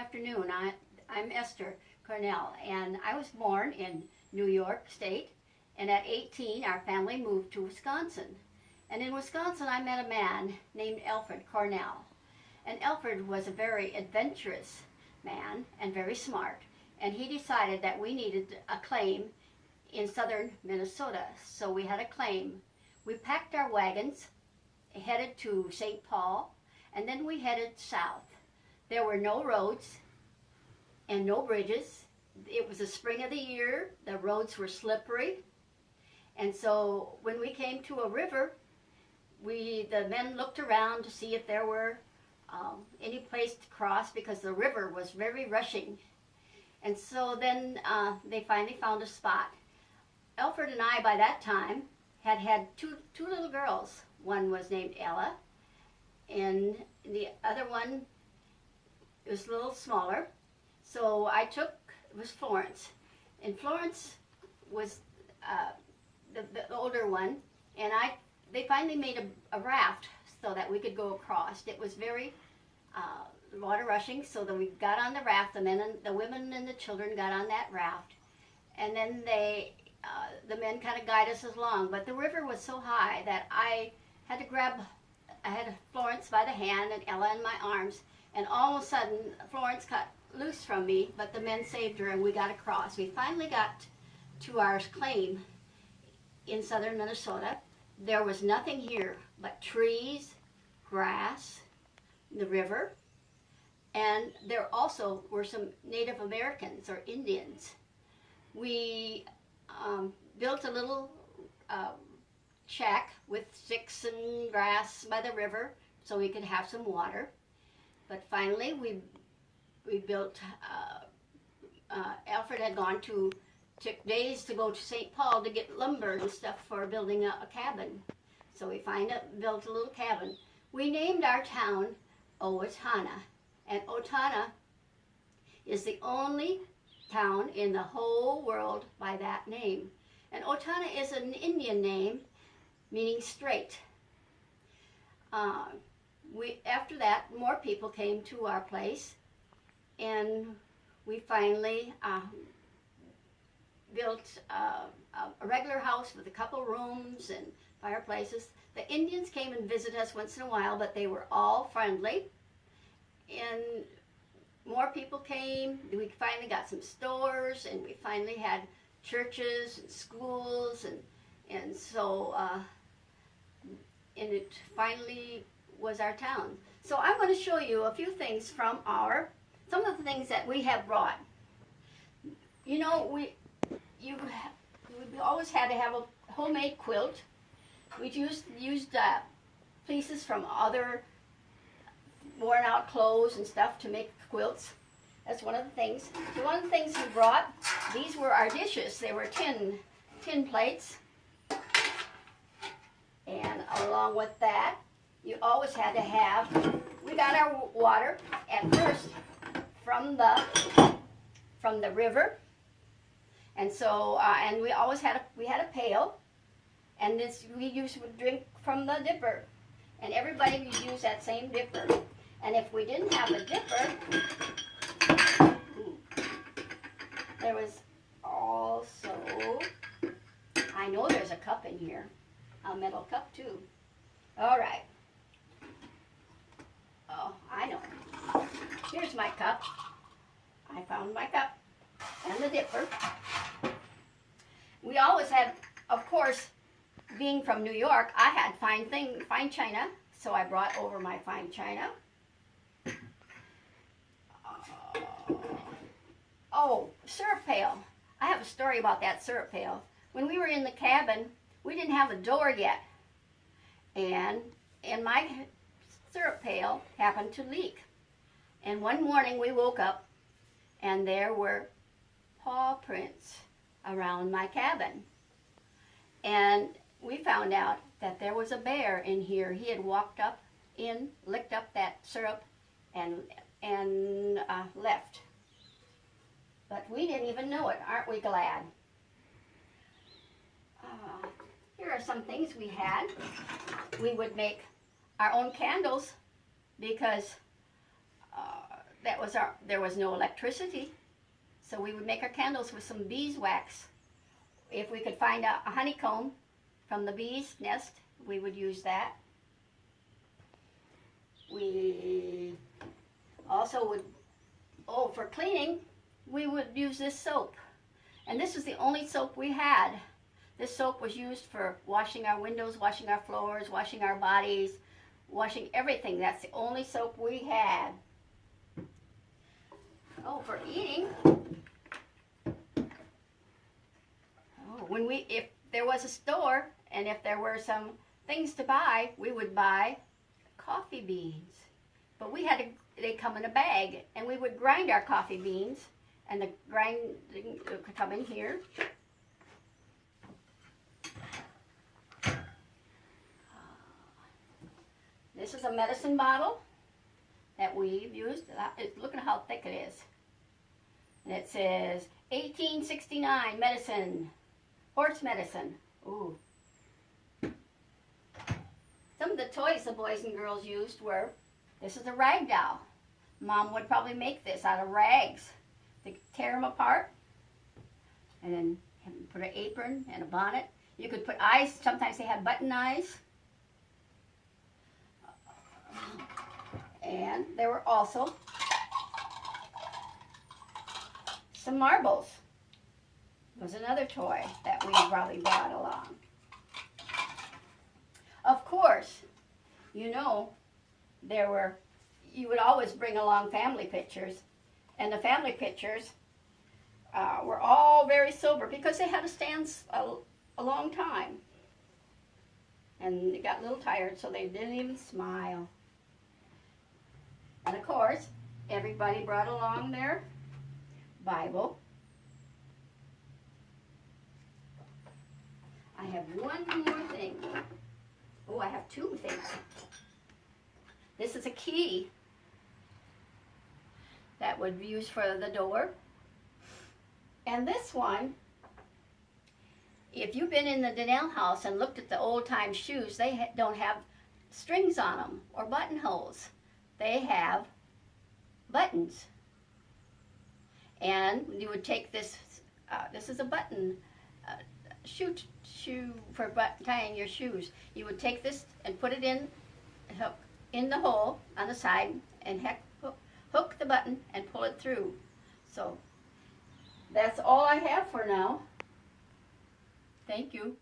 afternoon. I'm Esther Cornell, and I was born in New York State, and at 18 our family moved to Wisconsin. And in Wisconsin I met a man named Alfred Cornell. And Alfred was a very adventurous man and very smart, and he decided that we needed a claim in southern Minnesota. So we had a claim. We packed our wagons, headed to St. Paul, and then we headed south. There were no roads and no bridges. It was the spring of the year. The roads were slippery. And so when we came to a river, the men looked around to see if there were any place to cross, because the river was very rushing. And so then they finally found a spot. Alfred and I, by that time, had two little girls. One was named Ella, and the other one was a little smaller. So it was Florence. And Florence was the older one, and they finally made a raft so that we could go across. It was very water rushing, so that we got on the raft. The women and the children got on that raft, and then the men kind of guided us along. But the river was so high that I had Florence by the hand and Ella in my arms, and all of a sudden Florence got loose from me, but the men saved her and we got across. We finally got to our claim in southern Minnesota. There was nothing here but trees, grass, the river, and there also were some Native Americans or Indians. We built a little shack with sticks and grass by the river so we could have some water. But finally we built, Alfred had took days to go to St. Paul to get lumber and stuff for building a cabin. So we built a little cabin. We named our town Owatonna, and Owatonna is the only town in the whole world by that name. And Owatonna is an Indian name meaning straight. After that, more people came to our place, and we finally built a regular house with a couple rooms and fireplaces. The Indians came and visited us once in a while, but they were all friendly, and more people came. We finally got some stores, and we finally had churches and schools, and so it finally was our town. So I'm going to show you a few things from some of the things that we have brought. You know, we always had to have a homemade quilt. We used pieces from other worn out clothes and stuff to make quilts. That's one of the things. So one of the things we brought, these were our dishes. They were tin plates. And along with that, you always had to have, we got our water at first from the river. And so, and we always had a pail, and we would drink from the dipper. And everybody would use that same dipper. And if we didn't have a dipper, there was also, I know there's a cup in here, a metal cup too. All right. Oh, I know. Here's my cup. I found my cup and the dipper. We always had, of course, being from New York, I had fine china, so I brought over my fine china. Syrup pail. I have a story about that syrup pail. When we were in the cabin, we didn't have a door yet, and my syrup pail happened to leak. And one morning we woke up, and there were paw prints around my cabin. And we found out that there was a bear in here. He had walked up in, licked up that syrup, and left. But we didn't even know it. Aren't we glad? Here are some things we had. We would make our own candles because there was no electricity, so we would make our candles with some beeswax. If we could find a honeycomb from the bee's nest, we would use that. We also would, for cleaning, we would use this soap. And this is the only soap we had. This soap was used for washing our windows, washing our floors, washing our bodies, washing everything. That's the only soap we had. Oh, for eating, if there was a store and if there were some things to buy, we would buy coffee beans. But they come in a bag, and we would grind our coffee beans, and the grinding could come in here. This is a medicine bottle that we've used. Look at how thick it is. And it says 1869 medicine, horse medicine. Ooh. Some of the toys the boys and girls used were, this is a rag doll. Mom would probably make this out of rags. To tear them apart and then put an apron and a bonnet. You could put eyes, sometimes they had button eyes. And there were also some marbles. It was another toy that we probably brought along. Of course, you know, you would always bring along family pictures. And the family pictures were all very sober because they had to stand a long time. And they got a little tired, so they didn't even smile. And of course, everybody brought along their Bible. I have one more thing. Oh, I have two things. This is a key that would be used for the door. And this one, if you've been in the Donnell house and looked at the old-time shoes, they don't have strings on them or buttonholes. They have buttons. And you would take this, this is a button, shoe for tying your shoes. You would take this and put it in the hole on the side and hook the button and pull it through. So that's all I have for now. Thank you.